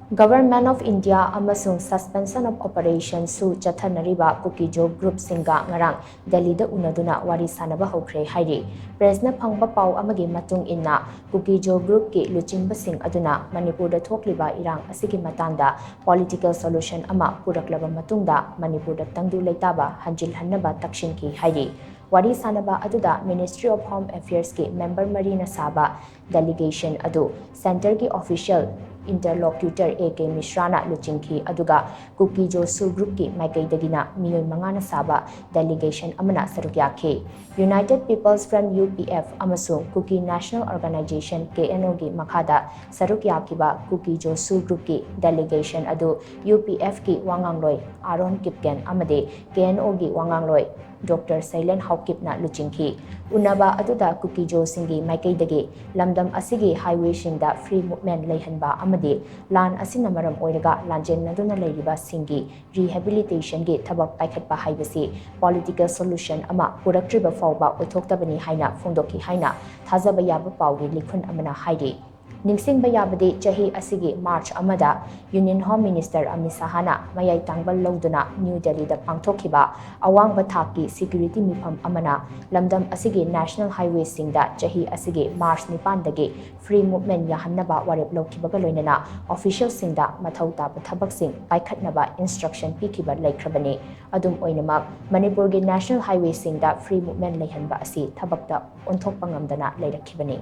Government of India AMASUNG suspension of operations SoO CHATHANARIBA KUKI job group singa ngarang Delhi da UNNADUNA WARI SANNABA HOUKHRE HAIRI Presna phangba pau amagi matung inna KUKI job group ki luchingba sing aduna Manipur da thokliba irang asigi matangda political solution ama puraklaba matungda Manipur da tangdu leitaba hanjil hannaba takshinki HAIRI Wari SANNABA aduda Ministry of Home Affairs ki member marina saba delegation adu center ki official interlocutor AK Mishrana Luchingki aduga KUKI SoO group ki Maikaidagina Miyoy Mangana Saba delegation amana sarukyake United People's Front UPF amasung KUKI National Organization KNO gi makhada sarukyakiba KUKI SoO group ki delegation adu UPF ki wangangloi Aaron Kipken amade KNO gi wangangloi Dr. Silent Haukipna Luchingki Unaba aduda KUKI singi Maikaidagi lamdam asigi highway shingda free movement leihanba amadi lan asina maram oiraga lanjen naduna leiriba singi rehabilitation gi thabak paikhatpa haibasi political solution ama puraktriba fawba oithoktabani haina phongdoki haina thajaba yaba pawgi likhun amana hairi Ningsing bayabadi chahi asigi March amada Union Home Minister Amit Shahana mayai tangbal lauduna New Delhi da pangthokiba awang bathaki security mifam amana lamdam asigi national highway singda chahi asigi March 9 dagi free movement yahannaba warep lokhibaga loinana official singda mathau taba thabak sing paikhatnaba instruction pikiba laikhrabani adum oinamak Manipur gi national highway singda free movement leihanba asi thabakta onthokpa ngamdana leirakhibani